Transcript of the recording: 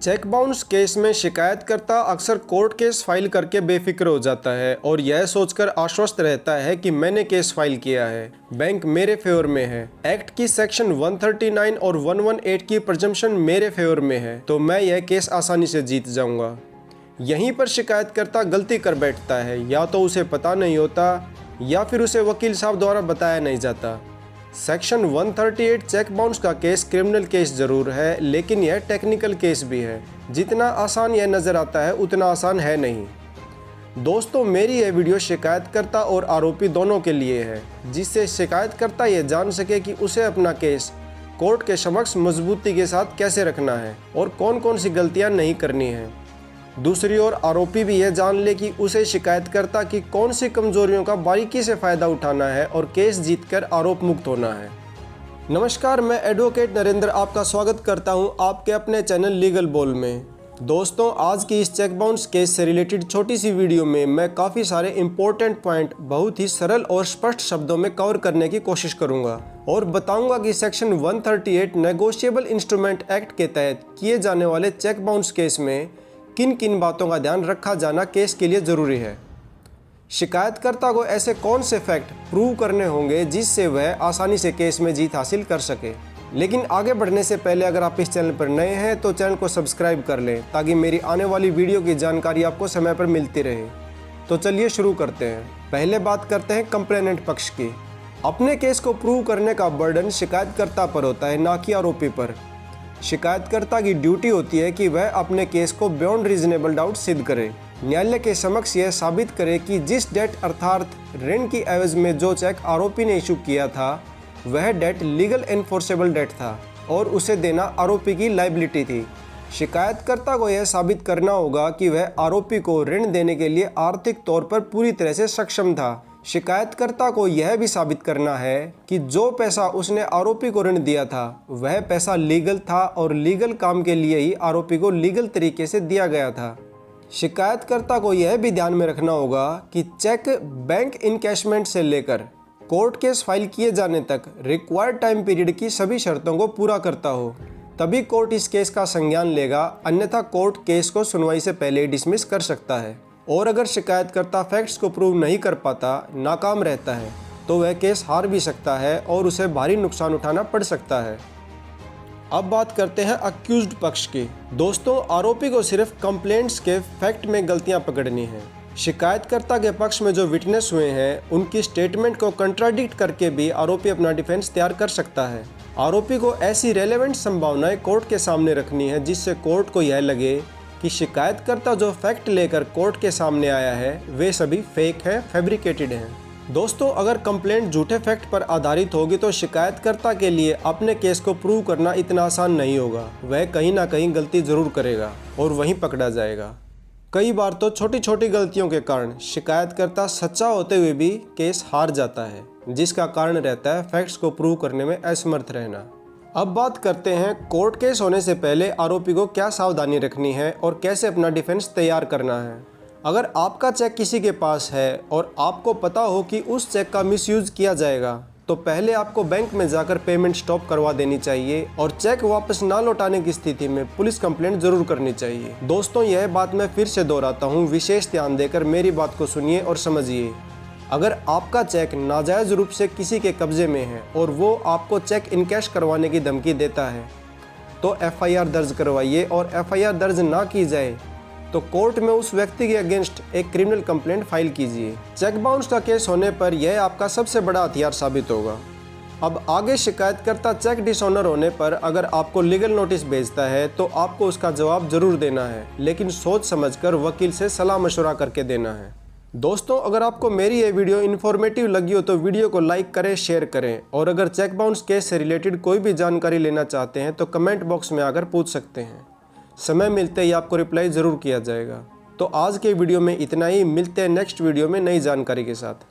Cheque bounce case में शिकायतकर्ता अक्सर कोर्ट केस फाइल करके बेफिक्र हो जाता है और यह सोचकर आश्वस्त रहता है कि मैंने केस फाइल किया है, बैंक मेरे फेवर में है, एक्ट की सेक्शन 139 और 118 की प्रजम्पशन मेरे फेवर में है, तो मैं यह केस आसानी से जीत जाऊंगा। यहीं पर शिकायतकर्ता गलती कर बैठता है, या तो उसे पता नहीं होता या फिर उसे वकील साहब द्वारा बताया नहीं जाता। सेक्शन 138 चेक बाउंस का केस क्रिमिनल केस जरूर है, लेकिन यह टेक्निकल केस भी है। जितना आसान यह नज़र आता है उतना आसान है नहीं। दोस्तों, मेरी यह वीडियो शिकायतकर्ता और आरोपी दोनों के लिए है, जिससे शिकायतकर्ता यह जान सके कि उसे अपना केस कोर्ट के समक्ष मजबूती के साथ कैसे रखना है और कौन कौन सी गलतियां नहीं करनी है। दूसरी ओर आरोपी भी यह जान ले कि उसे शिकायतकर्ता की कौन सी कमजोरियों का बारीकी से फ़ायदा उठाना है और केस जीतकर आरोप मुक्त होना है। नमस्कार, मैं एडवोकेट नरेंद्र आपका स्वागत करता हूं आपके अपने चैनल लीगल बोल में। दोस्तों, आज की इस चेक बाउंस केस से रिलेटेड छोटी सी वीडियो में मैं काफ़ी सारे इंपॉर्टेंट पॉइंट बहुत ही सरल और स्पष्ट शब्दों में कवर करने की कोशिश करूंगा और बताऊंगा कि सेक्शन 138 नेगोशिएबल इंस्ट्रूमेंट एक्ट के तहत किए जाने वाले चेक बाउंस केस में किन किन बातों का ध्यान रखा जाना केस के लिए ज़रूरी है। शिकायतकर्ता को ऐसे कौन से फैक्ट प्रूव करने होंगे जिससे वह आसानी से केस में जीत हासिल कर सके। लेकिन आगे बढ़ने से पहले अगर आप इस चैनल पर नए हैं तो चैनल को सब्सक्राइब कर लें, ताकि मेरी आने वाली वीडियो की जानकारी आपको समय पर मिलती रहे। तो चलिए शुरू करते हैं। पहले बात करते हैं कंप्लेनेंट पक्ष की। अपने केस को प्रूव करने का बर्डन शिकायतकर्ता पर होता है, ना कि आरोपी पर। शिकायतकर्ता की ड्यूटी होती है कि वह अपने केस को बियॉन्ड रीजनेबल डाउट सिद्ध करे, न्यायालय के समक्ष यह साबित करे कि जिस डेट अर्थात ऋण की एवज में जो चेक आरोपी ने इशू किया था वह डेट लीगल एनफोर्सेबल डेट था और उसे देना आरोपी की लायबिलिटी थी। शिकायतकर्ता को यह साबित करना होगा कि वह आरोपी को ऋण देने के लिए आर्थिक तौर पर पूरी तरह से सक्षम था। शिकायतकर्ता को यह भी साबित करना है कि जो पैसा उसने आरोपी को ऋण दिया था वह पैसा लीगल था और लीगल काम के लिए ही आरोपी को लीगल तरीके से दिया गया था। शिकायतकर्ता को यह भी ध्यान में रखना होगा कि चेक बैंक इनकैशमेंट से लेकर कोर्ट केस फाइल किए जाने तक रिक्वायर्ड टाइम पीरियड की सभी शर्तों को पूरा करता हो, तभी कोर्ट इस केस का संज्ञान लेगा, अन्यथा कोर्ट केस को सुनवाई से पहले डिसमिस कर सकता है। और अगर शिकायतकर्ता फैक्ट्स को प्रूव नहीं कर पाता, नाकाम रहता है, तो वह केस हार भी सकता है और उसे भारी नुकसान उठाना पड़ सकता है। अब बात करते हैं अक्यूज्ड पक्ष की। दोस्तों, आरोपी को सिर्फ कंप्लेंट्स के फैक्ट में गलतियां पकड़नी है। शिकायतकर्ता के पक्ष में जो विटनेस हुए हैं उनकी स्टेटमेंट को कंट्राडिक्ट करके भी आरोपी अपना डिफेंस तैयार कर सकता है। आरोपी को ऐसी रेलेवेंट संभावनाएं कोर्ट के सामने रखनी है जिससे कोर्ट को यह लगे कि शिकायतकर्ता जो फैक्ट लेकर कोर्ट के सामने आया है वे सभी फेक हैं, फैब्रिकेटेड हैं। दोस्तों, अगर कंप्लेंट झूठे फैक्ट पर आधारित होगी तो शिकायतकर्ता के लिए अपने केस को प्रूव करना इतना आसान नहीं होगा। वह कहीं ना कहीं गलती जरूर करेगा और वहीं पकड़ा जाएगा। कई बार तो छोटी छोटी गलतियों के कारण शिकायतकर्ता सच्चा होते हुए भी केस हार जाता है, जिसका कारण रहता है फैक्ट्स को प्रूव करने में असमर्थ रहना। अब बात करते हैं कोर्ट केस होने से पहले आरोपी को क्या सावधानी रखनी है और कैसे अपना डिफेंस तैयार करना है। अगर आपका चेक किसी के पास है और आपको पता हो कि उस चेक का मिसयूज किया जाएगा, तो पहले आपको बैंक में जाकर पेमेंट स्टॉप करवा देनी चाहिए और चेक वापस ना लौटाने की स्थिति में पुलिस कंप्लेंट जरूर करनी चाहिए। दोस्तों, यह बात मैं फिर से दोहराता हूँ, विशेष ध्यान देकर मेरी बात को सुनिए और समझिए। अगर आपका चेक नाजायज़ रूप से किसी के कब्जे में है और वो आपको चेक इनकैश करवाने की धमकी देता है, तो एफआईआर दर्ज करवाइए, और एफआईआर दर्ज ना की जाए तो कोर्ट में उस व्यक्ति के अगेंस्ट एक क्रिमिनल कंप्लेंट फाइल कीजिए। चेक बाउंस का केस होने पर यह आपका सबसे बड़ा हथियार साबित होगा। अब आगे शिकायतकर्ता चेक डिसऑनर होने पर अगर आपको लीगल नोटिस भेजता है तो आपको उसका जवाब जरूर देना है, लेकिन सोच समझकर वकील से सलाह मशवरा करके देना है। दोस्तों, अगर आपको मेरी ये वीडियो इन्फॉर्मेटिव लगी हो तो वीडियो को लाइक करें, शेयर करें, और अगर चेक बाउंस केस से रिलेटेड कोई भी जानकारी लेना चाहते हैं तो कमेंट बॉक्स में आकर पूछ सकते हैं। समय मिलते ही आपको रिप्लाई ज़रूर किया जाएगा। तो आज के वीडियो में इतना ही, मिलते हैं नेक्स्ट वीडियो में नई जानकारी के साथ।